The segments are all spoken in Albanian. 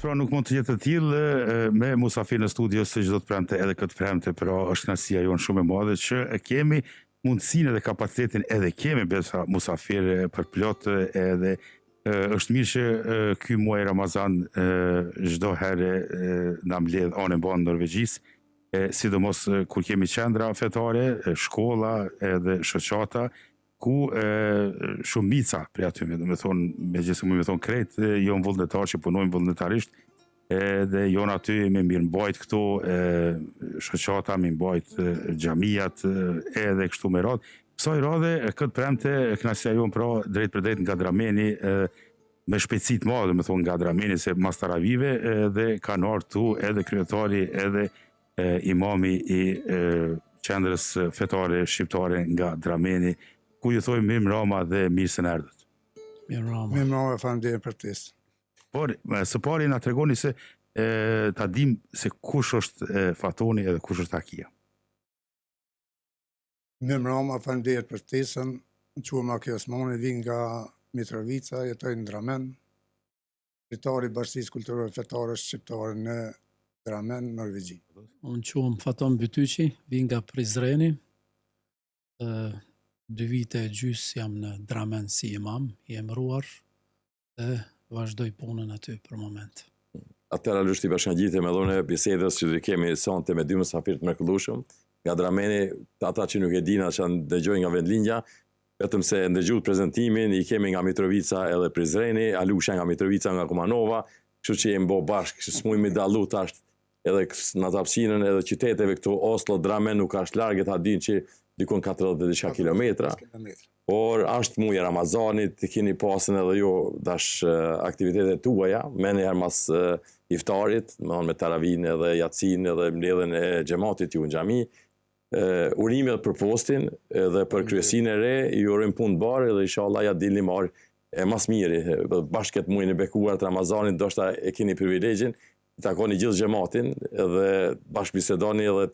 pra nuk mund të jetë të tillë me Musafir në studio se çdo të premte edhe këtë premte, pra është kënaqësia jonë shumë e madhe që kemi mundësinë dhe kapacitetin edhe kemi besa Musafir për plot edhe është mirë që ky muaj Ramazan çdo herë na mbledh anën e Norvegjisë, sidomos kur kemi qendra fetare, shkolla edhe shoqata ku shumica prej atyre, do të thonë, megjithëse më thon krejt, jo vullnetar që punojnë vullnetarisht, edhe jonë aty me mirëmbajt këto shoqata, me mbajt xhamiat edhe kështu me radhë. Kësaj radhe këtë premte kënaqësia jonë pra drejt për drejt nga Drameni me shpejtësi të madhe, do të thonë nga Drameni se mas taravive dhe kanë ardhur tu edhe kryetari edhe imami i qendrës fetare shqiptare nga Drameni, ku ju thojmë mirë mbrëma dhe mirë se erdhët. Mirë mbrëma. Mirë mbrëma, faleminderit për tes. Por së pari na tregoni se ta dim se kush është Fatoni edhe kush është Akia. Mirë mbrëma, faleminderit për ftesën. Quhem Aki Osmani, vi nga Mitrovica, jetoj në Dramen. Kryetari i Bashkisë Kulturore Fetare Shqiptare në Dramen, Norvegji. Unë quhem Faton Bytyqi, vi nga Prizreni. 2 vite e gjys jam në Dramen si imam, i emëruar dhe vazhdoj punën aty për moment. Atëra lushti bashkëngjitje me dhone bisedës që kemi sonte me 2 mysafir të mrekullueshëm nga Drameni, ata që nuk e dina që dëgjojnë nga vendlindja, vetëm se ndëgjut prezentimin, i kemi nga Mitrovica edhe Prizreni, Alusha nga Mitrovica nga Kumanova, kështu që jemi bo bashkë, s'mujmë i dallu tash edhe në tapsinën edhe qyteteve këtu Oslo, Dramen nuk është largë, ta din që dikon 40 kilometra, por është muaj Ramazanit, të keni pasën edhe jo dash aktivitetet tuaja, me njëherë mas iftarit, me taravin edhe jatsin edhe mbledhjen e xhamatit ju në xhami, urimet për postin edhe për kryesin e re, ju urojmë punë të barë edhe inshallah ja dilni marë e mas miri, bashkët muajin e bekuar të Ramazanit, do shta e keni privilegjin, të takoni gjithë xhamatin edhe bashkëbisedoni edhe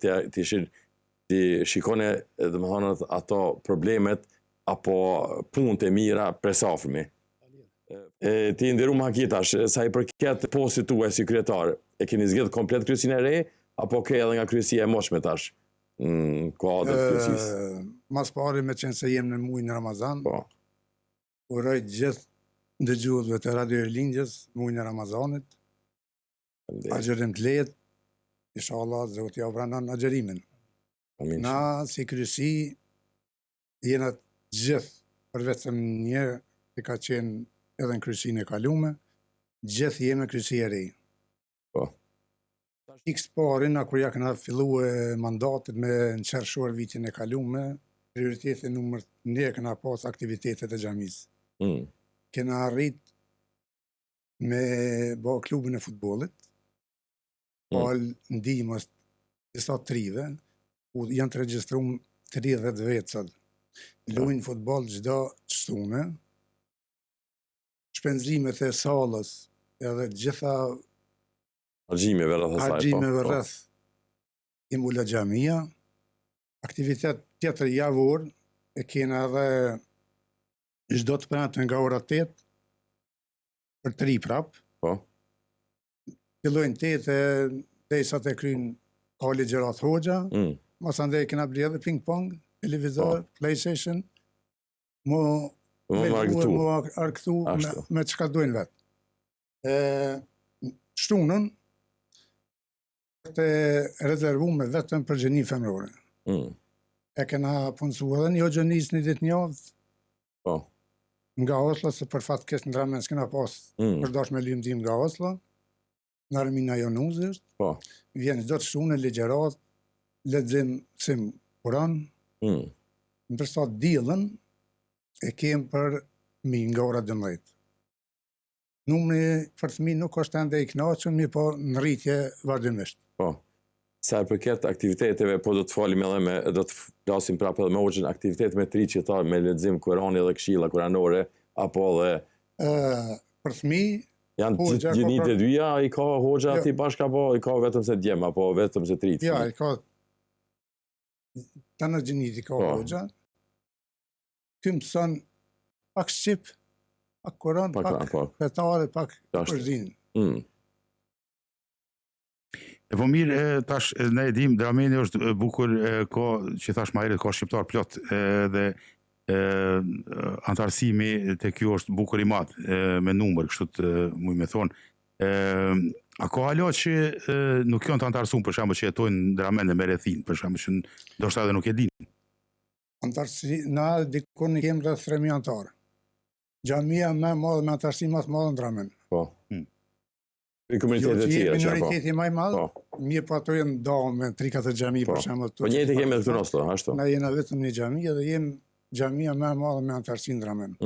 ti shikone dhe më thonët ato problemet apo punët e mira presafërmi. Ti ndiru më hakitash, sa i përket postit tuaj si kryetar, e keni zgjedhë komplet kryesin e re, apo ke edhe nga kryesia e moshme tash? Kuadrët kryesis? Mas pari me qenë se jem në muajin Ramazan, uroj gjithë ndëgjuesve të Radio Erlindjes muajin e Ramazanit, agjerim të lehtë, inshallah Zoti ja pranon agjerimin. Na si kryesi jena gjithë, përveçse një që ka qenë edhe në kryesinë e kalume, gjithë jemi kryesi e re. X parin, kur ja këna fillu mandatit me në qershuar vitin e kalume, prioriteti numër 1 këna pas aktivitetet e xhamis. Kena arrit me bë klubin e futbollit, pal ndihmës disa trive, ku janë të regjistrum 30 vecët. Luajnë futboll çdo çtune. Shpenzimet e sallës edhe gjitha argjimeve rreth i mbula xhamia. Aktivitet tjetër javor e kena edhe çdo të premte nga ora 8 për 3 prap. Fillojnë 8 derisa të kryjnë Kali Gjerat Hoxha, mas andej kena bli edhe ping-pong, televizor, PlayStation, mu arkëtu me çka dojnë vetë. Shtunën të rezervume vetëm për gjeni femrore. E kena punësu edhe një gjënis një ditë një javë, nga Oslo, se për fatë kesë në Dramen s'kena pas përdash me limdim nga Oslo, në Armina Jonuzë është, vjen çdo të shtunë ligjerat, lexim sim Kur'an, ndërsa diellën e kem për nga ora 12. Numri për fëmijë nuk është ende i kënaqur, po në rritje vazhdimisht. Sa i përket aktiviteteve, po do të falim edhe do të flasim prapë edhe me Hoxhën, aktivitet me tri që tha me lexim Kur'ani dhe këshilla kuranore, apo edhe për fëmijë janë gjinit e dyja, i ka Hoxha ati bashka, apo i ka vetëm se djem, apo vetëm se trit? Ja, i ka të në gjinit i ka Hoxha. Ky mëson pak Shqip, pak Koran, pak fetare, pak Përzin. E po mirë, tash ne e dim, Drameni është bukur, ka, që thash ma herët, ka shqiptar plot, dhe antarësimi te kjo është bukur i madh me numër, kështu të muj me thonë. A ka hala që nuk janë të antarësuar, për shembull që jetojnë në Dramen dhe Merethin, për shembull që ndoshta edhe nuk e dinë. Antarësi, na dikun i kemë rreth 3000 antarë. Xhamia më e madhe me antarësi më të madhe në Dramen. Po. Në komunitetet e tjera, minoriteti më i madh, mirë po ato janë ndonë me 3-4 xhami për shembull. Po njëjtë kemi këtu nostro, ashtu. Na jena vetëm një xhami dhe jemi xhamia më e madhe me antarësi në Dramen.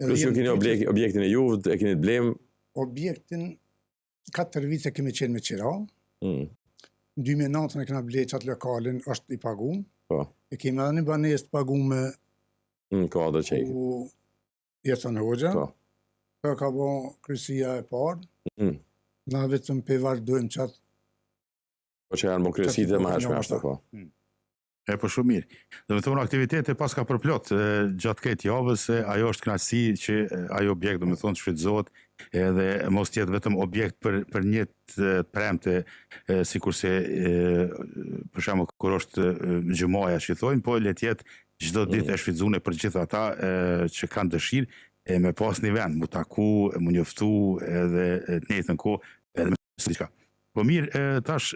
Plus ju keni objektin e juve, e keni të blem. Objektin 4 vite kemi qenë me qira. Në 2009 e kena ble qatë lokalin, është i pagum. E kemi edhe një banes të pagum me Kodë qej. Jetën Hoxha. Kjo ka bo krysia e parë. Na vetëm pe vazhdojmë qatë. Po që janë më kryesitë e më hershme ashtu, po. E po shumë mirë. Dhe me thonë aktivitete pas ka përplot gjatë këtë javës, ajo është kënaqësi që ajo objekt, dhe me thonë, shfrytëzohet edhe mos tjetë vetëm objekt për një të premte, si kurse për shembull kur është gjymaja që thojnë, po le tjetë çdo ditë e shfrytëzuar për gjithë ata që kanë dëshirë me pas një vend, mu taku, mu njoftu edhe të njëjtën kohë edhe me diçka. Po mirë, tash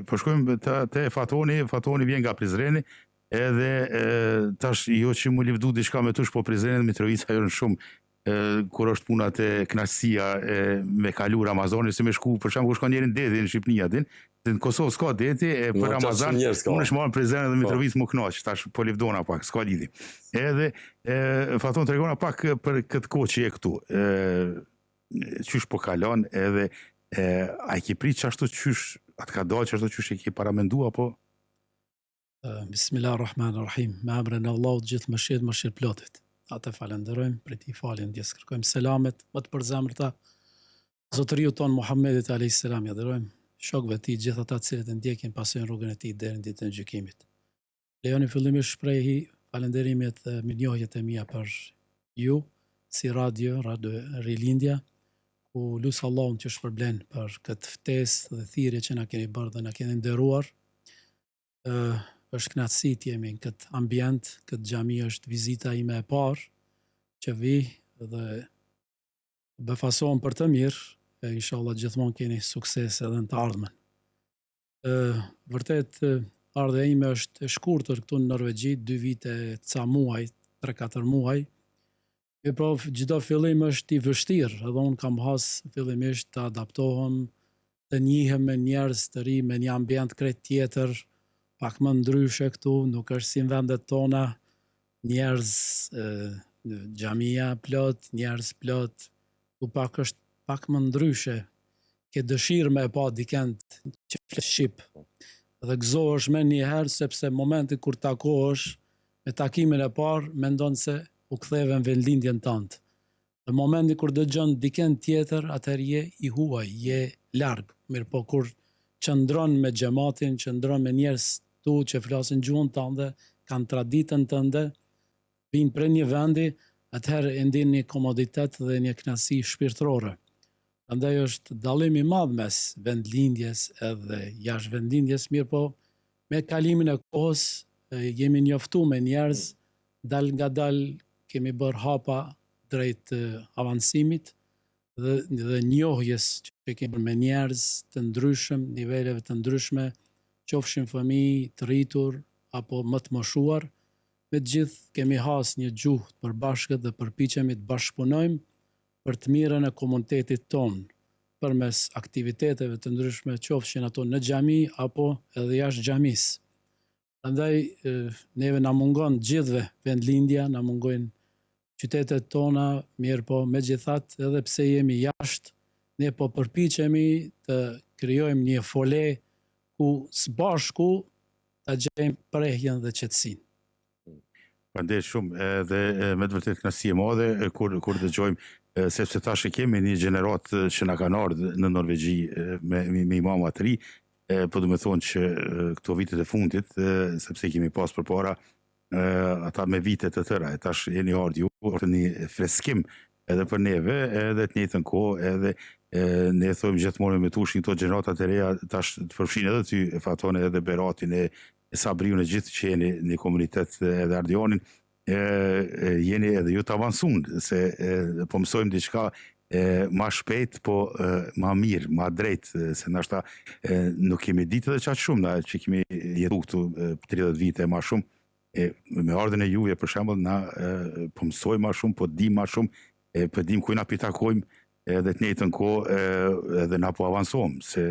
po shkojmë te Fatoni vjen nga Prizreni, edhe tash jo që mu livdu diçka me tush, po Prizreni dhe Mitrovica janë shumë kur është puna te knaqësia me kalu Ramazanin, si me shku, për shembull shkon njerin deti në Shqipni atin, në Kosovë s'ka deti, për Ramazan unë është marrë Prizreni dhe Mitrovicë më knaq, tash po livdona pak, s'ka lidhje. Edhe Faton tregona pak për këtë kohë që je këtu. Qysh po kalon edhe a i ki prit që ashtu qysh, atë ka dalë që ashtu qysh e ki paramendu, apo? Bismillahirrahmanirrahim. Me emrin e Allahut gjithë mëshirë plotit. Atë falenderojmë, për ti falem, djesë kërkojmë selamet, më të përzemërta, zotëriu tonë Muhammedit a.s. Jaderojmë shokëve ti, gjithë ata cilët e ndjekin pasojnë rrugën e ti deri në ditën e gjykimit. Lejoni fillimisht shprehi falenderimet dhe mirënjohjet e mia për ju, si Radio Rilindja, ku lusë Allahun që shpërblen për këtë ftesë dhe thirrje që na keni bërë dhe na keni nderuar. Është kënaqësi të jemi në këtë ambient, këtë xhami është vizita ime e parë që vi dhe befasohem për të mirë, inshallah gjithmonë keni sukses edhe në të ardhmen. Vërtet ardha ime është e shkurtër këtu në Norvegji, 2 vite ca muaj, 3-4 muaj. Po çdo fillim është i vështirë, edhe unë kam hasë fillimisht të adaptohem, të njihem me njerëz të ri, me një ambient krejt tjetër, pak më ndryshe këtu, nuk është si në vendet tona, njerëz, xhamia plot, njerëz plot, ku pak është pak më ndryshe, ke dëshirë me e pa dikend që flet shqip, dhe gëzohesh me njëherë, sepse momenti kur takohesh, me takimin e parë, mendon se u ktheve në vendlindjen tënde. Në momenti kur dëgjon dikend tjetër, atëherë je i huaj, je larg. Mirë po kur qëndron me xhamatin, qëndron me njerëz tu që flasin gjuhën tënde, kanë traditën tënde, vinë prej një vendi, atëherë e ndjen një komoditet dhe një kënaqësi shpirtërore. Prandaj është dallim i madh mes vendlindjes edhe jashtë vendlindjes, mirë po me kalimin e kohës jemi njoftuar me njerëz, dal nga dal kemi bërë hapa drejt avancimit dhe njohjes që kemi bërë me njerëz të ndryshëm, niveleve të ndryshme, qofshin fëmijë të rritur apo më të moshuar, me të gjithë kemi has një gjuhë të përbashkët dhe përpiqemi të bashkëpunojmë për të mirën e komunitetit tonë, përmes aktiviteteve të ndryshme, qofshin ato në xhami apo edhe jashtë xhamisë. Prandaj neve na mungon gjithëve vendlindja, na mungojnë qytetet tona, mirë po megjithatë edhe pse jemi jashtë, ne po përpiqemi të krijojmë një fole ku së bashku ta gjejmë prehjen dhe qetësinë. Prandaj shumë edhe me të vërtetë kënaqësi e madhe kur dëgjojmë, sepse tash kemi një gjenerat që na kanë ardhur në Norvegji me imama të ri, po do me thonë që këto vitet e fundit, sepse kemi pas përpara ata me vitet të tëra, tash jeni ardhur ju, një freskim edhe për neve, edhe të njëjtën kohë, edhe Ne thojmë gjithmonë me tushin këto gjeneratat e reja, tash të përfshin edhe ty, e Fatone edhe Beratin, e Sabriun, e gjithë që jeni një komunitet edhe Ardionin, jeni edhe ju të avansun, se po mësojmë diçka ma shpejt, po ma mirë, ma drejt, se nashta nuk kemi ditë edhe qatë shumë, që kemi jetu këtu 30 vite ma shumë, me ardhen e juve, për shembull, na po mësojmë ma shumë, po dim ma shumë, po dim ku na pitakojmë, edhe të njëjtën kohë edhe na po avansojmë, se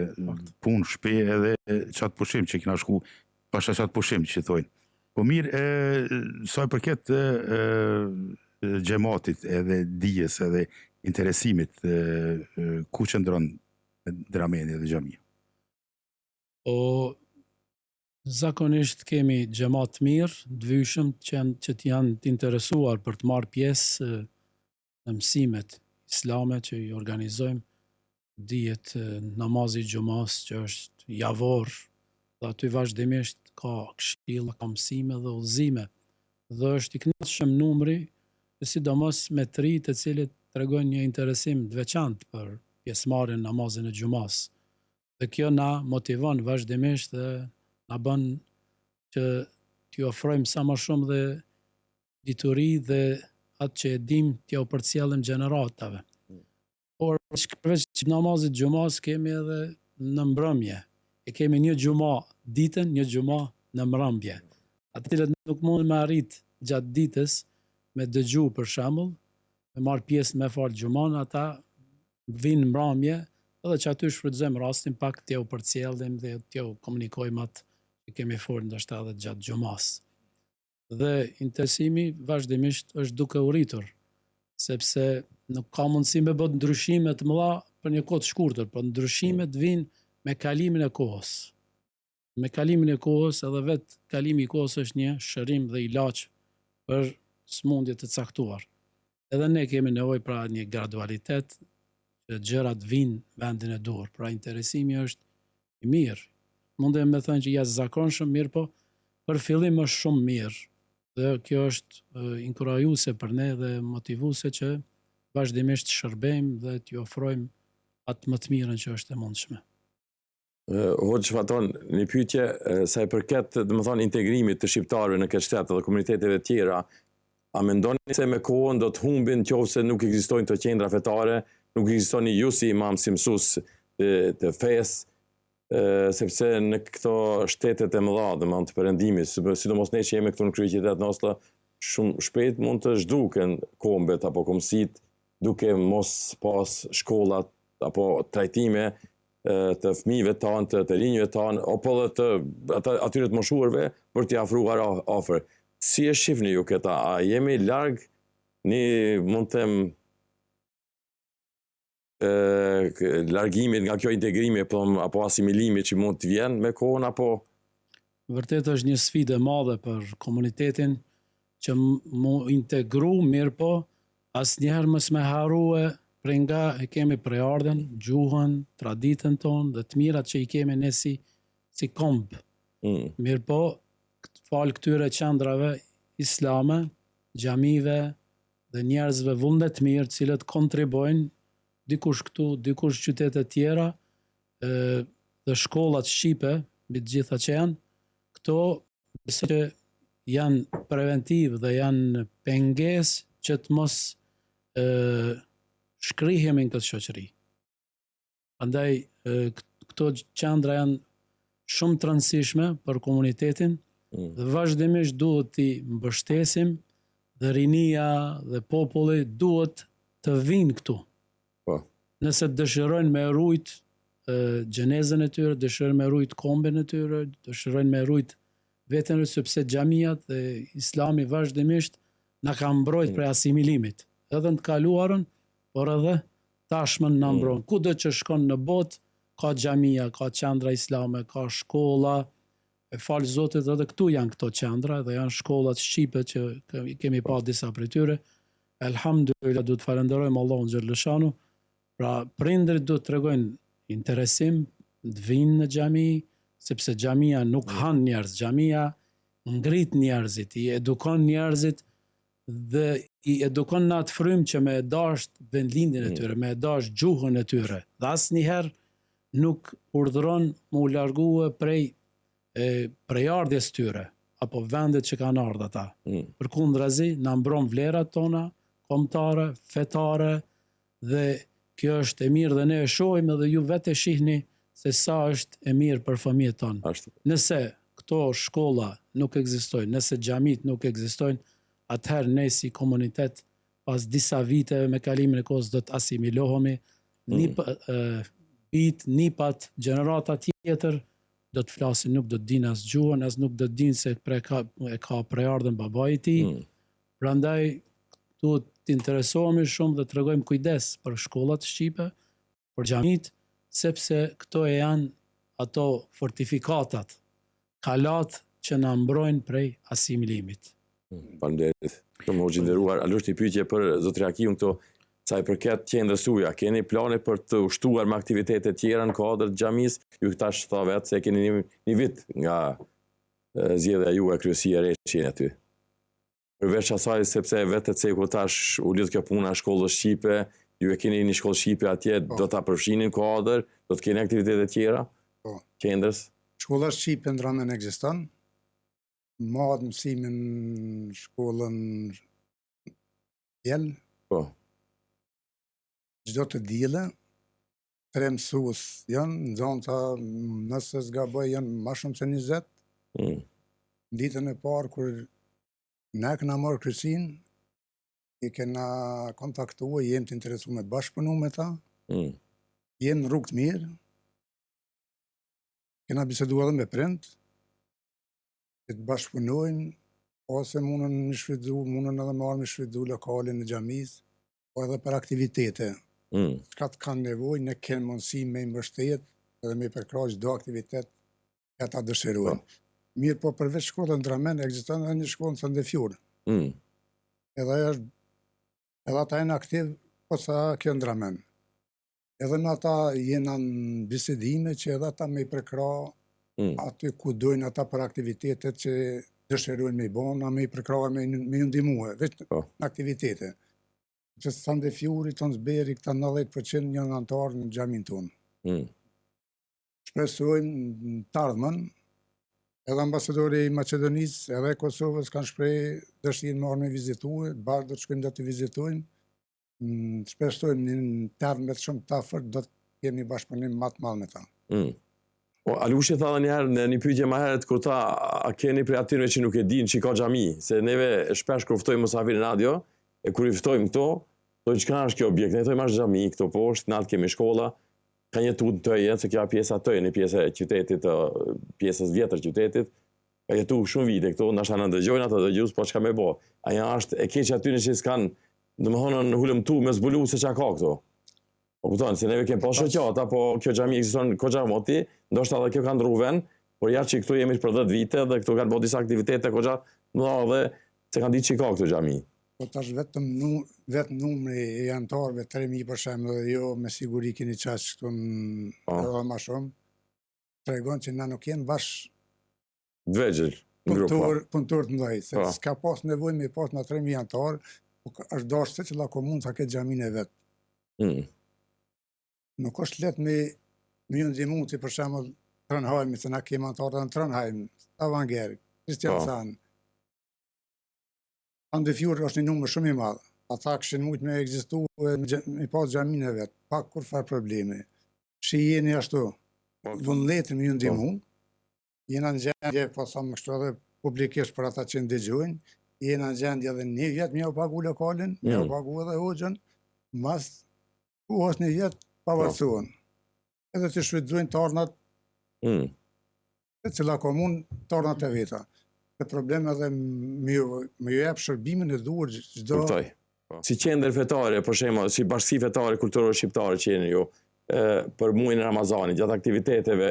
punë shpe edhe qatë pushim që kina shku, pasha qatë pushim që thojnë. Po mirë, sa i përket gjematit edhe dijes edhe interesimit, ku qëndron Drameni dhe xhamia? Po, zakonisht kemi gjemat mirë, dvyshëm, që janë të interesuar për të marrë pjesë në mësimet islame që i organizojmë, dihet namazi gjumas që është javor, dhe aty vazhdimisht ka këshilla, ka mësime dhe udhëzime, dhe është i kënaqshëm numri, sidomos me të rinj të cilët tregojnë një interesim të veçantë për pjesëmarrjen në namazin e gjumas. Dhe kjo na motivon vazhdimisht dhe na bën që t'ju ofrojmë sa më shumë dhe dituri dhe atë që e dim t'ja u përcjellim gjeneratave. Por përveç namazit gjumas kemi edhe në mbrëmje. E kemi një gjuma ditën, një gjuma në mbrëmje. Atë cilët nuk mund me arrit gjatë ditës me dëgju për shembull, me marr pjesë me fal gjuman, ata vinë mbrëmje, edhe që aty shfrytëzojmë rastin pak t'ja u përcjellim dhe t'ja u komunikojmë atë që kemi folur ndoshta edhe gjatë gjumas. Dhe interesimi vazhdimisht është duke u rritur, sepse nuk ka mundësi me bët ndryshime të mëdha për një kohë të shkurtër, por ndryshimet vijnë me kalimin e kohës. Me kalimin e kohës, edhe vetë kalimi i kohës është një shërim dhe ilaç për smundje të caktuar. Edhe ne kemi nevojë pra një gradualitet që gjërat vinë vendin e duhur. Pra interesimi është i mirë. Mundem me thënë që jashtëzakonshëm mirë, po për fillim është shumë mirë. Dhe kjo është inkurajuese për ne dhe motivuese që vazhdimisht shërbejmë dhe t'ju ofrojmë atë më të mirën që është e mundshme. Hoxh Faton, një pyetje sa i përket, domethënë, integrimit të shqiptarëve në këtë shtet dhe komuniteteve tjera, a mendoni se me kohën do të humbin nëse nuk ekzistojnë të qendra fetare, nuk ekziston ju si imam, si mësues të fesë, sepse në këto shtetet e mëdha, domethënë të perëndimit, sidomos ne që jemi këtu në kryeqytet në Oslo, shumë shpejt mund të zhduken kombet apo komësit, duke mos pas shkollat apo trajtime të fëmijëve tanë, të rinjëve tanë, apo dhe të atyre të moshuarve për t'i afruar afër. Si e shihni ju këta? A jemi larg një, mund të them, largimit nga kjo integrimi apo asimilimi që mund të vjen me kohën, apo? Vërtet është një sfidë e madhe për komunitetin që mu integru mirë, po asnjëherë mos me harrue prej nga e kemi prejardhen, gjuhën, traditën tonë dhe të mirat që i kemi ne si komb. Mirë po, falë këtyre qendrave islame, xhamive dhe njerëzve vullnet mirë cilët kontribojnë dikush këtu, dikush qytete tjera dhe shkollat shqipe, mbi të gjitha që janë, këto besoj që janë preventiv dhe janë pengesë që të mos shkrihemi në këtë shoqëri. Andaj, këto qendra janë shumë të rëndësishme për komunitetin dhe vazhdimisht duhet t'i mbështesim dhe rinia dhe populli duhet të vinë këtu. Nëse dëshirojnë me rujt gjenezën e tyre, dëshirojnë me rujt kombin e tyre, dëshirojnë me rujt vetën, sepse xhamiat dhe islami vazhdimisht na ka mbrojt prej asimilimit. Edhe në të kaluarën, por edhe tashmen na mbrojnë. Kudo që shkon në botë, ka xhamia, ka qendra islame, ka shkolla, e falë Zotit edhe këtu janë këto qendra dhe janë shkollat shqipe që kemi pa disa prej tyre. Elhamdulillah, du të falenderojmë Allahun xhaleshanu. Pra, prindrit du të tregojnë interesim, të vinë në xhami, sepse xhamia nuk han njerëz, xhamia ngrit njerëzit, i edukon njerëzit dhe i edukon në atë frymë që me e dasht vendlindjen e tyre, me e dasht gjuhën e tyre. Dhe asnjëherë nuk urdhëron më u largue prej ardhjes tyre, apo vendet që kanë ardhur ata. Përkundrazi, na mbron vlerat tona, kombëtare, fetare, dhe kjo është e mirë dhe ne e shohim edhe ju vetë e shihni se sa është e mirë për fëmijët tonë. Nëse këto shkolla nuk ekzistojnë, nëse xhamit nuk ekzistojnë, atëherë ne si komunitet pas disa viteve me kalimin e kohës do të asimilohemi, nipat, gjenerata tjetër do të flasin, nuk do të dinë as gjuhën, as nuk do të dinë se e ka prejardhën babai i tij. Prandaj duhet të interesohemi shumë dhe të tregojmë kujdes për shkollat shqipe, për xhamit, sepse këto janë ato fortifikatat, kalat që na mbrojnë prej asimilimit. Faleminderit. Shumë hoxhë nderuar, a është një pyetje për zotrin Hakiun këto sa i përket qendrës suja, keni plane për të ushtuar me aktivitete tjera në kuadër të xhamisë? Ju tash tha vetë se keni një vit nga zgjedhja juaj kryesia e re aty. Përveç asaj, sepse vetë të ceku tash u lidh kjo puna shkollës shqipe, ju e keni një shkollë shqipe atje, do ta përfshinin kuadër, do të keni aktivitete tjera? Qendrës? Shkolla shqipe në Dramen ekziston. Marrë mësimin në shkollën Jel. Po. Çdo të diele, 3 mësues janë, nxënësa nëse s'gaboj janë më shumë se 20. Ditën e parë kur ne kena marrë kryesin, i kena kontaktuar, jem të interesuar me bashkëpunu me ta, jem në rrugë të mirë, kena biseduar edhe me prind, që të bashkëpunojnë, ose mundën me shfrytzu, mundën edhe marrë me shfrytzu lokalin në xhamisë, po edhe për aktivitete. Çka të kanë nevojë, ne kemi mundësi me i mbështet edhe me i përkrah çdo aktivitet që ata dëshirojnë. Mirë, po përveç shkollën në Dramen, ekziston edhe një shkollë në Sandefjord. Edhe ata janë aktiv, po sa kjo në Dramen. Edhe me ata jena në bisedime që edhe ata me i përkrah aty ku dojnë ata për aktivitetet që dëshirojnë me i bon, a me i përkrah me i ndihmue, veç në aktivitete. Që Sandefjuri, Tonsberi, këta 90% janë antarë në xhamin tonë. Shpresojmë në të ardhmen, edhe ambasadori i Maqedonisë, edhe Kosovës kanë shprehë dëshirën marrë me vizitue, bashkë do të shkojmë do të vizitojmë. Shpresojmë në të ardhmen shumë të afërt do të kemi bashkëpunim më të madh me ta. Alushi tha dhe njëherë në një pyetje më herët kur tha a keni prej atyre që nuk e dinë që ka xhami, se neve shpesh kur ftojmë mysafir në radio, e kur i ftojmë këto, thonë çka është kjo objekt, ne thojmë është xhami, këto poshtë, natë kemi shkolla, ka jetuar në Tëje, se kjo pjesa e Tëje, një pjesë e qytetit, pjesës vjetër qytetit, ka jetuar shumë vite këto, ndoshta na dëgjojnë ata dëgjues, po çka më bë? Aja është e keq aty që s'kan, domethënë hulumtu me zbulu se çka ka këto. Po kupton, se neve kemi pas shoqata, po kjo xhami ekziston koxha moti, ndoshta edhe kjo ka ndrru vend, por jashtë që këtu jemi për 10 vite dhe këtu kanë bërë disa aktivitete koxha mëdha dhe se kanë ditë që ka këtu xhami. Po tash vetë numri i antarëve 3000 për shembull, dhe jo me siguri keni çast këtu edhe më shumë. Tregon që na nuk jemi bash vegjël në grup. Punëtor të mëdhej, se s'ka pas nevojë me pas na 3000 antarë, po është dashur secila komunë sa ketë xhamin e vet. Nuk është lehtë me ju ndihmu ti për shembull Trondheim, se na kemi antarë në Trondheim, Stavanger, Kristiansand. Sandefjord është një numër shumë i madh. Ata kishin mujt me ekzistu me pas xhamin e vet, pa kur fare problemi. Jeni ashtu, vullnetin me ju ndihmu, jena në gjendje, po thamë kështu edhe publikisht për ata që ndëgjojnë, jena në gjendje edhe një vjet me u pagu lokalin, me u pagu edhe hoxhën, mas ku është një vjet pavarësohen. Edhe të shfrytëzojnë të ardhnat, e cila komunë të ardhnat e veta. Dhe problem edhe me ju jep shërbimin e duhur çdo. Si qendër fetare, për shembull, si bashkësi fetare kulturore shqiptare që jeni ju, për muajin e Ramazanit, gjatë aktiviteteve,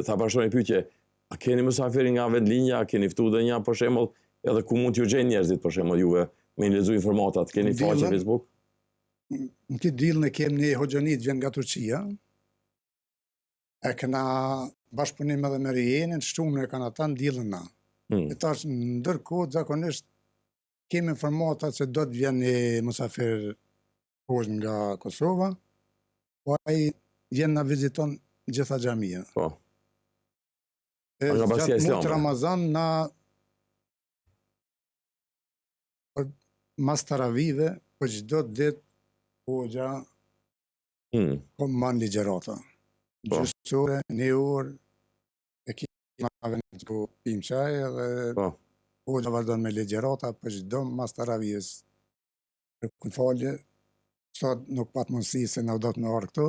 tha bashkëoni pyetje, a keni mysafir nga vendlinja, a keni ftuar ndonjë për shembull, edhe ku mund t'ju gjejnë njerëzit për shembull juve, me lexu informatat, keni faqe Facebook? Në këtë diell ne kemi një hoxhonit vjen nga Turqia. E kena bashkëpunim edhe me Rijenin, shtumë ne kanë ata në diellën na. E tash ndërkohë zakonisht kemi informata se do të vjen një musafir poshtë nga Kosova, po ai vjen na viziton gjitha xhamia. Po. Nga Basia Islame. Gjatë Ramazan na mas taravive, për çdo ditë hoxha po mban ligjerata. Gjysore, një orë, e kemi në ku pim çaj edhe hoxha vazhdon me ligjerata për çdo mas taravijes. Për ku falje, sot nuk pat mundësi se na do të në orë këtu.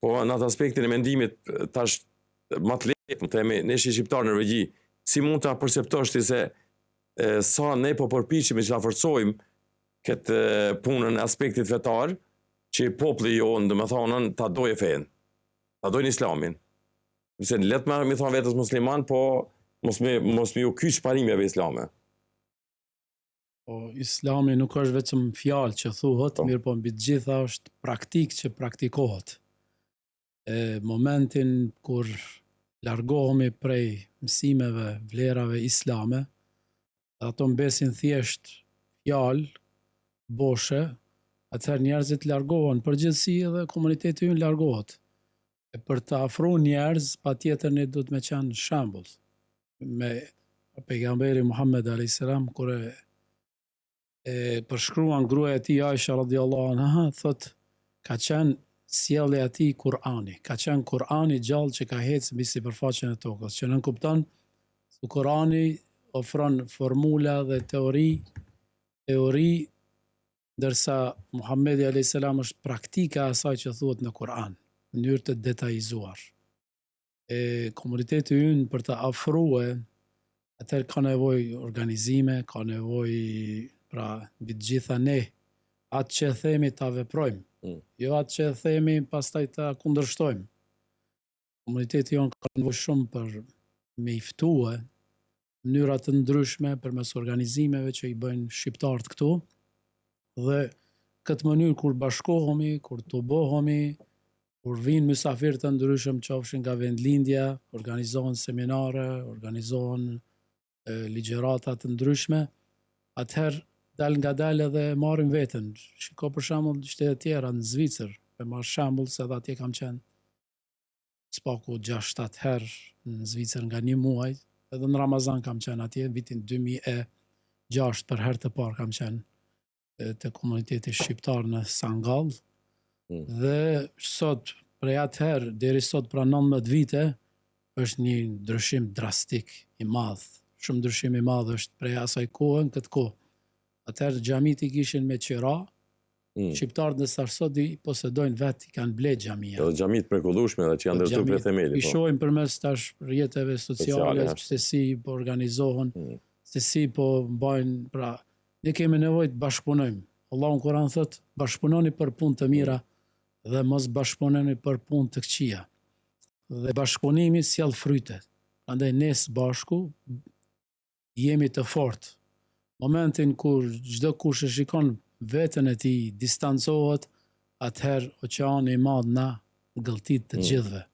Po, në atë aspektin e mendimit, tash më të lehtë, më themi, ne shqiptar në Norvegji, si mund ta perceptosh ti se sa ne po përpiqemi që ta forcojmë këtë punën e aspektit fetar, që populli jonë, domethënë, ta dojë fen, ta dojnë islamin. Se let me thonë vetës musliman, po mos me ju kyç parimeve islame. Po, islami nuk është vetëm fjalë që thuhet, mirë po mbi të gjitha është praktikë që praktikohet. Momentin kur largohemi prej mësimeve, vlerave islame, ato mbesin thjesht fjalë, boshe, atëherë njerëzit largohen, përgjithësi edhe komuniteti ynë largohet. Për të afruar njerëz, patjetër ne duhet me qenë shembull. Me pejgamberi Muhammed a.s. kur e përshkruan gruaja e tij Aisha radhiyallahu anha, thot ka qenë sjellja e tij Kur'ani, ka qenë Kur'ani gjallë që ka ecë mbi sipërfaqen e tokës, që nënkupton se Kur'ani ofron formula dhe teori, ndërsa Muhamedi a.s. është praktika e asaj që thuhet në Kur'an, në mënyrë të detajzuar. Komuniteti ynë për të afruar, atëherë ka nevojë organizime, ka nevojë pra mbi të gjitha ne atë që themi ta veprojmë, jo atë që themi pastaj ta kundërshtojmë. Komuniteti jonë ka nevojë shumë për me i ftue mënyra të ndryshme përmes organizimeve që i bëjnë shqiptarët këtu, dhe këtë mënyrë kur bashkohemi, kur të bohemi, kur vinë mysafirë të ndryshëm qofshin nga vendlindja, organizohen seminare, organizohen ligjerata të ndryshme, atëherë dal nga dal edhe marrim veten. Shiko për shembull shtete tjera në Zvicër, për marr shembull se edhe atje kam qenë spaku 6-7 herë në Zvicër nga një muaj, edhe në Ramazan kam qenë atje, vitin 2006 për herë të parë kam qenë të komuniteti shqiptar në Sangall, dhe sot prej atëherë deri sot pra 19 vite është një ndryshim drastik i madh. Shumë ndryshim i madh është prej asaj kohe në këtë kohë. Atëherë xhamit i kishin me qira, shqiptarët në sot i posedojnë vetë, i kanë ble xhamia. Edhe xhamit mrekullueshme dhe që janë ndërtuar prej themelit. I shohim përmes tash rrjeteve sociale se si po organizohen, se si po mbajnë, pra ne kemi nevojë të bashkëpunojmë. Allahu në Kur'an thot, bashkëpunoni për punë të mira dhe mos bashkëpunoni për punë të këqija. Dhe bashkëpunimi sjell fryte. Prandaj ne së bashku jemi të fortë. Momentin kur çdo kush e shikon veten e tij distancohet, atëherë oqeani i madh na gëlltit të gjithëve.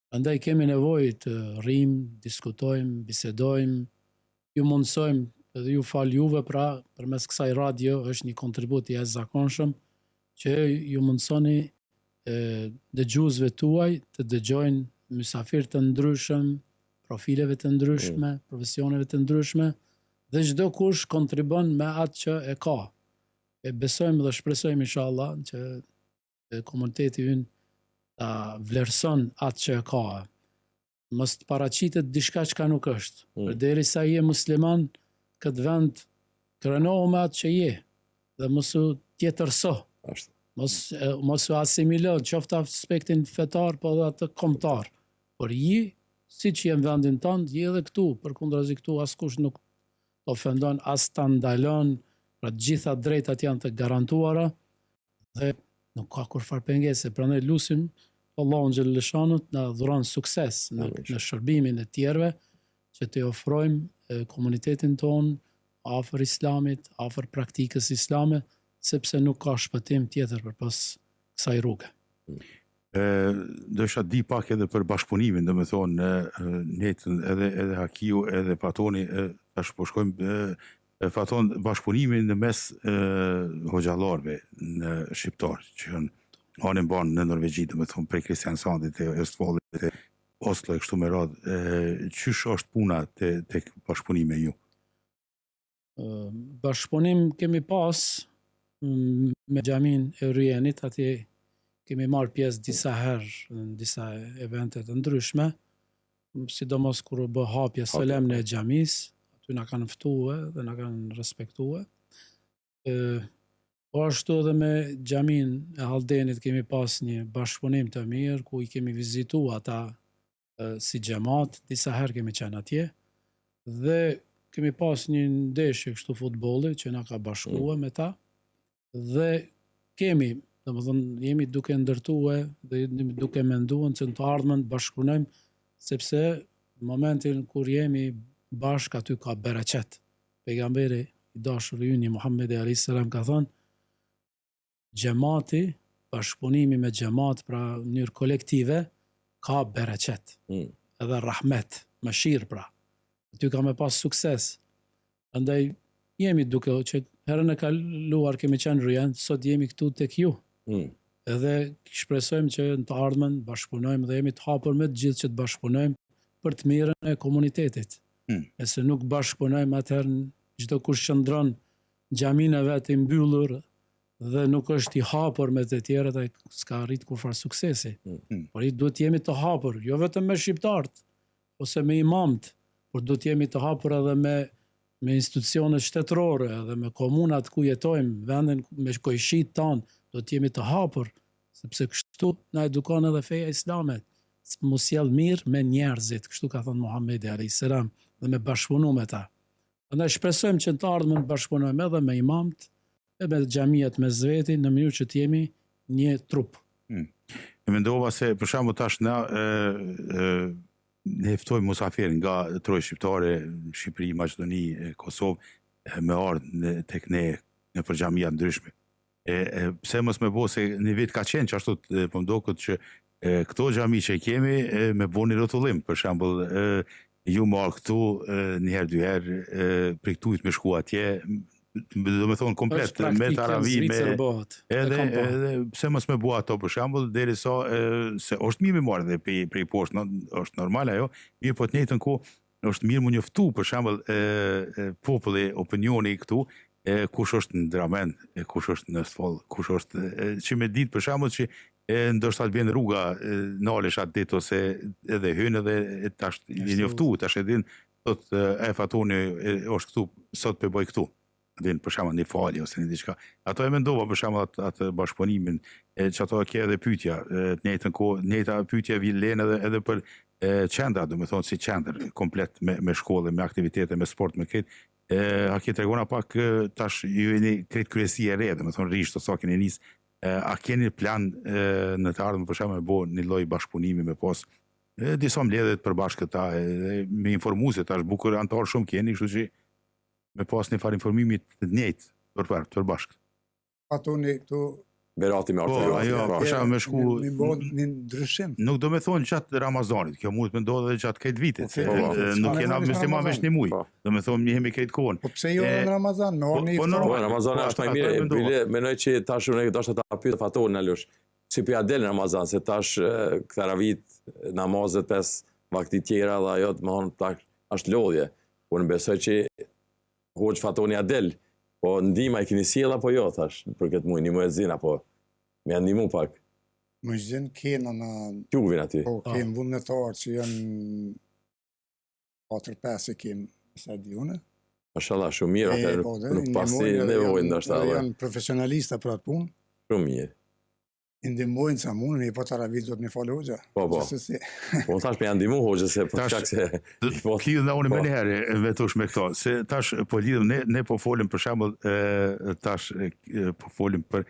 Prandaj kemi nevojë të rrim, diskutojmë, bisedojmë, ju mundsojmë edhe ju fal juve, pra përmes kësaj radio është një kontribut i jashtëzakonshëm që ju mundsoni dëgjuesve tuaj të dëgjojnë mysafirë të ndryshëm, profileve të ndryshme, profesioneve të ndryshme, dhe çdo kush kontribon me atë që e ka. E besojmë dhe shpresojmë inshallah që komuniteti ynë ta vlerëson atë që e ka. Mos të paraqitet diçka që nuk është. Derisa je musliman, këtë vend krenohu me atë që je dhe mos u tjetërso. Mos u asimilo, qoftë aspektin fetar po edhe atë kombëtar. Por je siç je në vendin tënd, je edhe këtu, përkundrazi këtu askush nuk ofendon, as ta ndalon, pra të gjitha drejtat janë të garantuara dhe nuk ka kur fare pengese. Prandaj lutim Allahun xhaleshanut na dhuron sukses në shërbimin e tjerëve, që të ofrojmë komunitetin ton afër islamit, afër praktikës islame, sepse nuk ka shpëtim tjetër përpas kësaj rruge. Dësha di pak edhe për bashkëpunimin, do me thonë, netën edhe Hakiu edhe Patoni, tash po shkojmë faton bashkëpunimin në mes hoxhallarëve në shqiptar që janë anën banë në Norvegji, domethënë prej Kristiansandit e Østfoldet e Oslo e kështu me radhë, qysh është puna tek bashkëpunimi ju? Bashkëpunim kemi pas me xhamin e Ryenit, atje kemi marrë pjesë disa herë në disa evente të ndryshme, sidomos kur u bë hapja solemne e xhamisë, aty na kanë ftuar dhe na kanë respektuar. Po ashtu edhe me xhamin e Haldenit kemi pas një bashkëpunim të mirë, ku i kemi vizituar ata si xhamat, disa herë kemi qenë atje, dhe kemi pas një ndeshje kështu futbolli që na ka bashkuar me ta, dhe kemi, domethënë jemi duke ndërtuar dhe duke menduar që në të ardhmen të bashkëpunojmë, sepse në momentin kur jemi bashk aty ka bereqet. Pejgamberi i dashur i ynë Muhamedi alayhis salam ka thënë, xhamati, bashkëpunimi me xhamat, pra në mënyrë kolektive, ka bereqet, edhe rahmet, mëshirë pra. Aty ka me pas sukses. Andaj jemi duke që herën e kaluar kemi qenë Ryen, sot jemi këtu tek ju. Edhe shpresojmë që në të ardhmen bashkëpunojmë dhe jemi të hapur me të gjithë që të bashkëpunojmë për të mirën e komunitetit. Nëse nuk bashkëpunojmë, atëherë çdo kush qëndron xhamin e vet i mbyllur dhe nuk është i hapur me të tjerët, ai s'ka arrit kurfar suksesi. Por i duhet jemi të hapur, jo vetëm me shqiptarët ose me imamt, por duhet jemi të hapur edhe me institucionet shtetërore, edhe me komunat ku jetojmë, vendin me kojshit tanë, do të jemi të hapur, sepse kështu na edukon edhe feja islame, mos sjell mirë me njerëzit, kështu ka thënë Muhamedi alayhis salam, dhe me bashkëpunu me ta. Andaj shpresojmë që në të ardhmen të bashkëpunojmë edhe me imamt, e me xhamiat me zveti, në mënyrë që të jemi një trup. E mendova se për shembull tash ne ftojmë musafir nga troj shqiptare, Shqipëri, Maqedoni, Kosovë, me ardhmë tek ne në për xhamia ndryshme. Pse mos me bo se një vit ka qenë që ashtu po mdokët që këto xhami që kemi me bo një rotullim, për shembull ju marrë këtu një herë, dy herë, për këtujt me shku atje, do me thonë komplet, me taravi, edhe pse mos me bua ato për shembull, derisa se është mirë me marrë dhe prej poshtë, është normal ajo, mirë po të njëjtën kohë është mirë mu njoftu për shembull populli, opinioni këtu, kush është në Dramen, kush është në Østfold, kush është që me ditë për shembull që ndoshta të bjen rruga nalesh atë ditë ose edhe hyn edhe tash i njoftu, tash e din, thot e fatoni është këtu, sot po bëj këtu. Din për shembull një falje ose një diçka. Ato e mendova për shembull atë bashkëpunimin, që ato ke edhe pyetja, të njëjtën kohë, njëjta pyetje vjen edhe për qendra, domethënë si qendër komplet me shkollë, me aktivitete, me sport, me këtë. A ke tregona pak tash ju jeni kretë kryesi e re, domethënë rish të sa keni nis, a keni plan në të ardhmen për shembull me bo një lloj bashkëpunimi me pas disa mbledhje të përbashkëta, me informu se tash bukur antar shumë keni, kështu që me pas një farë informimi të njëjtë të përbashkët. Patoni këtu Berati me Po, ajo, për shembull me shku mi bën një ndryshim. nuk do me thonë gjatë Ramazanit, kjo mund të ndodhe edhe gjatë këtë vitit, se nuk jena musliman veç një muj, do me thonë jemi këtë kohën. Po pse jo në Ramazan, me orë një iftar? Po, Ramazani është më mirë, menoj që tash unë do të ta pyet Fatonin Alush, si po ja del Ramazan, se tash këta ravit namazet 5 vakti tjera dhe ajo të më thonë tash është lodhje. Unë besoj që hoxh Fatoni ja del. Po ndihma e keni sjell apo jo thash për këtë muaj, një muezin apo më janë ndihmu pak. Muezin kena në Quvin aty. po kemë vullnetarë që janë 4-5 e kemë sa di unë. Mashallah, shumë mirë atë. Nuk pasi nevojë ndoshta. Janë profesionalista për atë punë. Shumë mirë. I ndihmojnë sa mundën, i po taravit do të më falë hoxha. Po. Po tash më janë ndihmu hoxha se për shkak se po lidhem na unë më një herë vetush me këto, se tash po lidhem ne po folim për shembull tash po folim për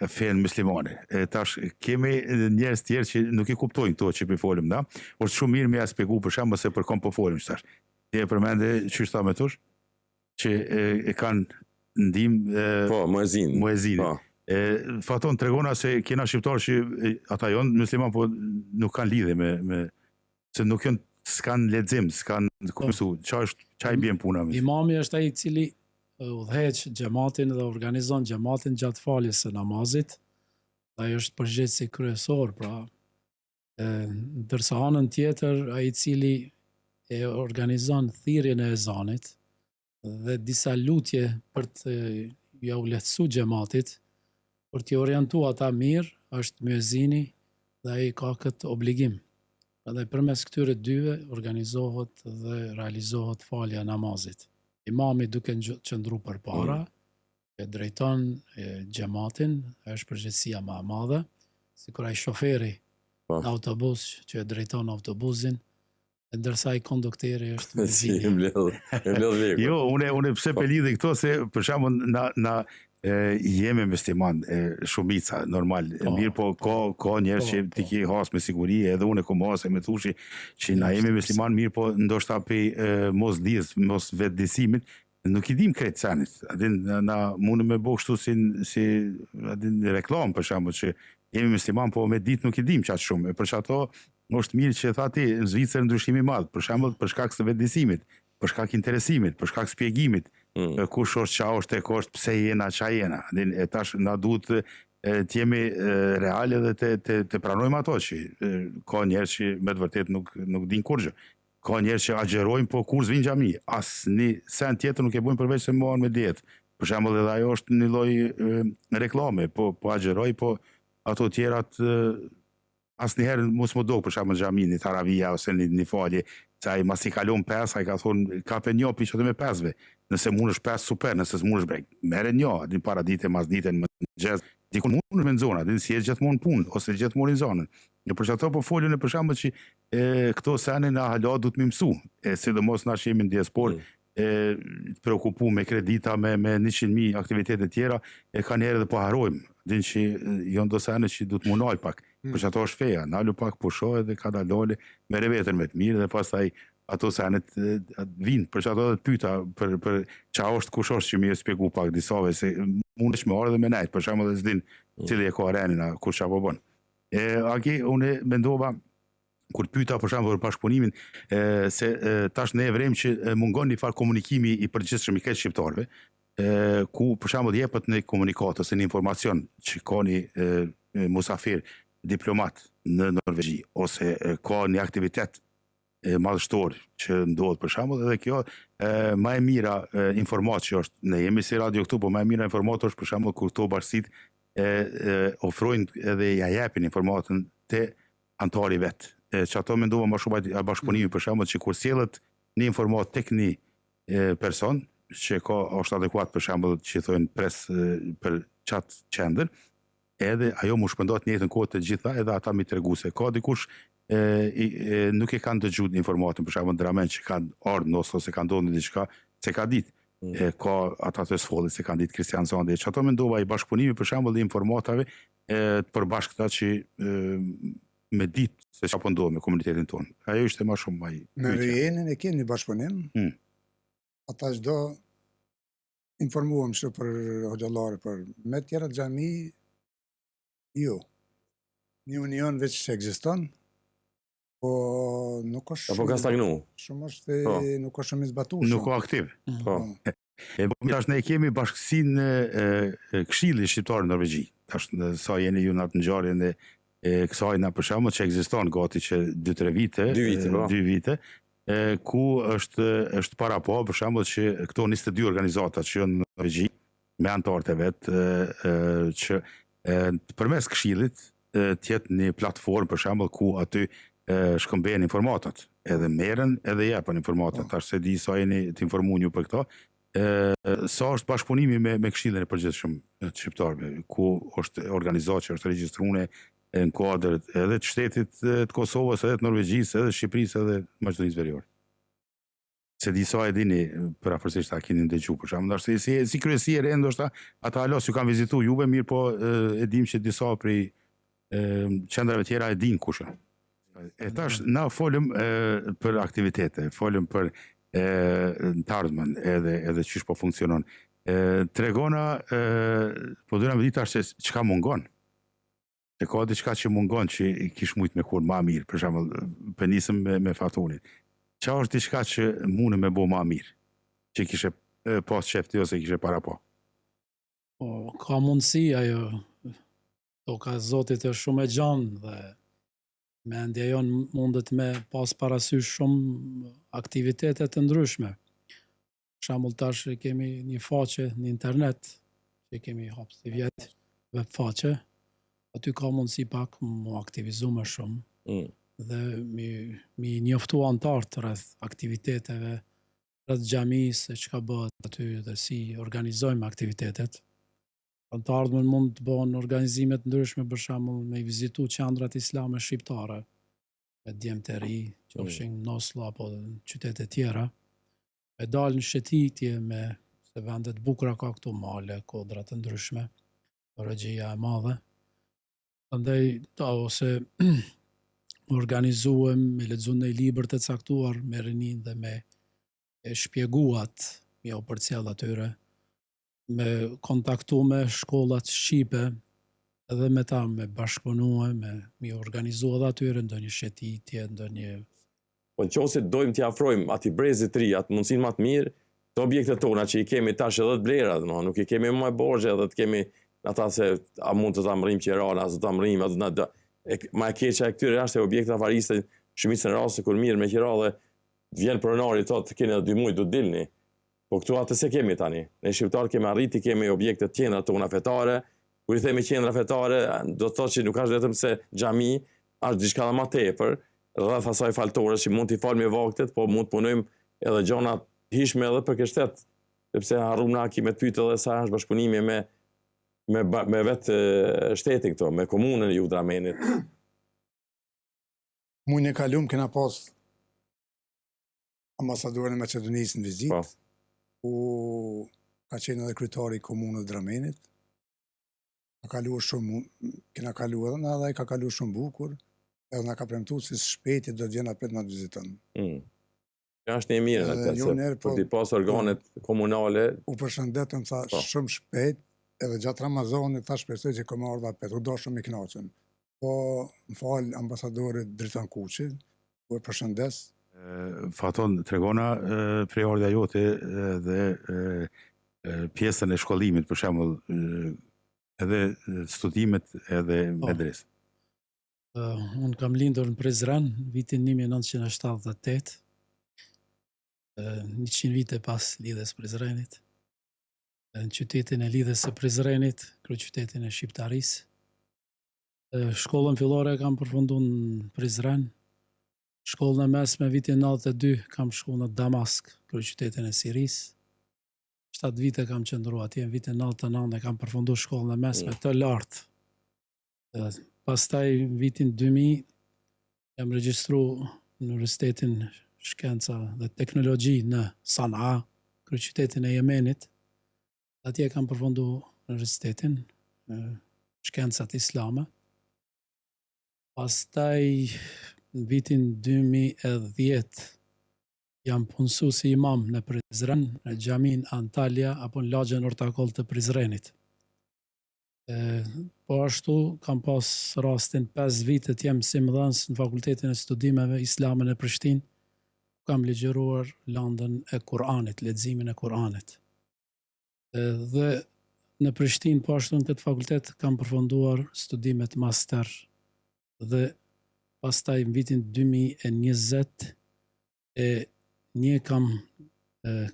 fen muslimane. Tash kemi njerëz të tjerë që nuk i kuptojnë këto që po folim, da. Është shumë mirë më ja shpjegoj për shembull se për kom po folim tash. Ti e përmende çysh tha me tush që e kanë ndihmë po muezin. Faton tregona se kena shqiptarë që ata janë musliman, po nuk kanë lidhje me se nuk janë s'kan lexim, s'kan kursu, çaj bën puna. Imami është ai i cili udhëheq xhamatin dhe organizon xhamatin gjatë faljes së namazit. Ai është përgjegjësi kryesor, pra ndërsa anën tjetër ai i cili e organizon thirrjen e ezanit dhe disa lutje për të ja u lehtësu xhamatit, për t'i orientuar ata mirë, është muezini dhe ai ka këtë obligim. Dhe përmes këtyre dyve organizohet dhe realizohet falja e namazit. Imami duke qëndru përpara, e drejton xhamatin, është përgjegjësia më e madhe, sikur ai shoferi në autobus që e drejton autobusin, ndërsa ai kondukteri është muezini. Jo, unë pse pe lidhi këto se për shembull na jemi musliman, shumica, normal. Mirë po, ka njerëz që ti ke has me siguri, edhe unë kom has me thushi që na jemi musliman, mirë po, ndoshta pe mos dijes, mos vetëdisimit, nuk i dim krejt senit. Na mundë me bo kështu si reklam, për shembull, që jemi musliman, po me ditë nuk i dim qatë shumë. Për që ato, është mirë që tha ti, në Zvicër ndryshimi madh, për shembull, për shkak të vetëdisimit, për shkak interesimit, për shkak spjegimit, kush është, qa është, e kosht, pse jena, qa jena. E tash na duhet të jemi reale dhe të pranojmë ato që ka njerëz që me të vërtet nuk din kurgjë. Ka njerëz që agjerojnë, po kur s'vin xhami. Asnjë sen tjetër nuk e bojnë përveç se mohan me dietë. Për shembull, edhe ajo është një lloj reklame, po agjeroj, po ato tjerat asnjëherë mos më dog për shembull xhami, një taravia ose një falje, se ai mas i kalon 5, ai ka thonë kape një piqë me 5-ve. Nëse mundesh 5 super, nëse s'mundesh brek, merre një, din para dite, mas dite, në mëngjes, dikun mundesh me nxona, din si e gjithmonë punë ose gjithmonë në zonën. Në për çato po folën për shembull që këto sene na hala duhet më mësu, sidomos na jemi në diasporë, të preokupu me kredita, me 100.000 aktivitete tjera, kanë herë dhe po harrojmë, din që janë do sene që duhet më nal pak. Për që ato është feja, nalu pak pushohet dhe ka dalole me revetën me të mirë dhe pastaj ato senet vinë, për që ato dhe të pyta për qa është kush është që mi e spjegu pak disave, se mund është me orë dhe me nejtë, për shemë dhe s'din cili e ka arenina, kush qa po bënë. Agi, une mendova, kur pyta për shemë për bashkëpunimin, se tash ne e vrem që mungon një farë komunikimi i përgjithshëm i këtë shqiptarve, ku për shemë dhe jepët në komunikat ose në informacion që ka një musafir diplomat në Norvegji, ose ka një aktivitet madhështor që ndodhë për shembull, edhe kjo ma e mira informat që është, ne jemi si radio këtu, po ma e mira informat është për shembull kur këto bashkësit ofrojnë edhe ja jepin informatën te antari vetë. Që ato mendova ma shumë bashkëpunimi për shembull që kur sjellët një informat tek një person që është adekuat për shembull që thonë pres për qatë qendër, edhe ajo mu shpëndot njëtën kohë të gjitha, edhe ata mi tregu se ka dikush nuk e kanë dëgjuar informatën, për shembull dramen që kanë ardhur ose kanë ndodhur diçka, se ka ditë. Ka ata të sfollit se kanë ditë Kristian Zandi. Që ato mendova i bashkëpunimi për shembull i informatave të përbashkëta që me ditë se çfarë po ndodh me komunitetin tonë. Ajo ishte më shumë ai. Në Rjenin e kemi bashkëpunim. Ata çdo informuam se për hoxhallarë, për me tjera xhami jo. Një union veç që ekziston, po nuk është apo ka stagnu. Shumë është nuk është shumë i zbatuar. Nuk ka aktiv. Po. Tash ne kemi bashkësinë Këshillit Shqiptar në Norvegji. Tash sa jeni ju në atë ngjarjen e kësaj na për shembull që ekziston gati që 2-3 vite, 2 vite, ku është para po për shembull që këto 22 organizata që janë në Norvegji me anëtarët e vet që përmes Këshillit të jetë një platformë për shembull ku aty shkëmbejnë informatat, edhe merren edhe japen informatat. Tash se di sa jeni të informuar ju për këto. Sa është bashkëpunimi me Këshillin e përgjithshëm të shqiptarëve, ku është organizatë që është regjistruar në kuadër edhe të shtetit të Kosovës, edhe të Norvegjisë, edhe të Shqipërisë, edhe Maqedonisë Veriore. Se di sa e dini për afërsisht ta keni ndëgjuar për shembull, si kryesi e re ndoshta ata alos ju kanë vizituar juve, mirë po e dim që disa prej qendrave tjera e din kush është. E tash na folëm për aktivitete, folëm për të ardhmen edhe çish po funksionon. Tregona po doja me ditë tash se çka mungon. E ka diçka që mungon që i kish mujt me kur ma mirë, për shembull, për nisëm me Fatonin. Qa është diçka që mune me bo ma mirë, që kishe pas qefti ose kishe para po? Po, ka mundësi ajo, toka e Zotit është shumë e gjanë dhe mendja jonë mundet me pas parasysh shumë aktivitetet të ndryshme. Për shembull tash kemi një faqe në internet, që kemi hapë si vjetë, web faqe, aty ka mundësi pak mu aktivizu më shumë dhe mi njoftu antartë rreth aktiviteteve, rreth xhamisë, se çka bëhet aty dhe si organizojmë aktivitetet. Antarët mund të bëhen organizimet ndryshme, për shembull me i vizitu qendrat islame shqiptare, me djemë të ri, qofshin në Oslo apo në qytete tjera, me dalë në shëtitje me se vendet bukura ka këtu male, kodra të ndryshme, regjia e madhe. Andaj, ose organizuem, me lexuar në libër të caktuar me rinin dhe me shpjeguat, jo përcjell atyre, me kontaktu me shkollat shqipe, edhe me ta me bashkëpunue, me organizu edhe atyre ndonjë shëtitje, ndonjë. Po nëse dojmë t'i afrojmë ati brezit të ri, atë mundësinë më të mirë, të objektet tona që i kemi tash edhe të blera, nuk i kemi më borxhe edhe të kemi ata se a mund të ta mrrim qirana, a të ta mrrim, ma e keqa e këtyre është e objekta fariste, shumicën e raste kur mirë me qira vjen pronari thotë keni edhe 2 muaj do të dilni. Po këtu atë se kemi tani. Ne shqiptarë kemi arriti, kemi objektet qendra tona fetare. Kur i themi qendra fetare, do të thotë që nuk është vetëm se xhami, është diçka më tepër, rreth asaj faltore që mund t'i falë me vaktet, po mund të punojmë edhe gjona hishme edhe për kështet, sepse harrumna kemi të pyet edhe sa është bashkëpunimi me vetë shtetin këto, me komunën e Judramenit. Muajin e kaluar kena pas ambasadorën e Maqedonisë në vizitë, ku ka qenë edhe kryetari i komunës Dramenit. Kena kaluar edhe ai ka kaluar shumë bukur, edhe na ka premtuar se shpejt do të vjen apet na viziton. Kjo është një mirë në të për t'i pas organet komunale. U përshëndetëm tha shumë shpejt, edhe gjatë Ramazanit tha shpresoj që këmë ardha apet, u do shumë i kënaqur. Po më falë ambasadorit Dritan Kuqi, u e përshëndes. Faton, tregona prej ardha jote dhe pjesën e shkollimit, për shembull, edhe studimet edhe medresë. Unë kam lindur në Prizren, vitin 1978, 100 vite pas lidhjes Prizrenit, në qytetin e lidhjes së Prizrenit, kryeqytetin e Shqiptarisë. Shkollën fillore kam përfunduar në Prizren. Shkollën e mesme vitin 92 kam shkuar në Damask, kryeqytetin e Sirisë. 7 vite kam qëndruar atje, në vitin 99 kam përfunduar shkollën e mesme të lartë. Pastaj vitin 2000 jam regjistruar në Universitetin Shkenca dhe Teknologji në Sanaa, kryeqytetin e Yemenit. Atje kam përfunduar universitetin, Shkencat Islame. Pastaj në vitin 2010 jam punësu si imam në Prizren, në xhamin Antalya apo në lagjen ortakoll të Prizrenit. Po ashtu kam pas rastin 5 vite të jem si mëdhënës në Fakultetin e Studimeve Islame në Prishtinë, kam ligjëruar landën e Kur'anit, leximin e Kur'anit. Dhe në Prishtinë po ashtu në këtë fakultet kam përfunduar studimet master dhe pastaj në vitin 2020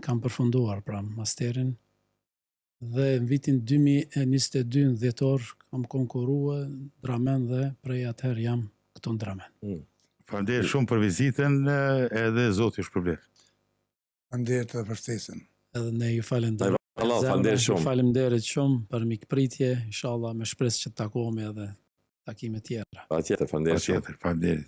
kam përfunduar pra masterin dhe në vitin 2022 në dhjetor kam konkuruar në Dramen dhe prej atëherë jam këtu në Dramen. Faleminderit shumë për vizitën edhe Zoti ju shpërblet. Faleminderit edhe për ftesën. Edhe ne ju falenderoj. Faleminderit shumë për mikpritje, inshallah me shpresë që të takohemi edhe takime tjera. Patjetër, faleminderit. Faleminderit.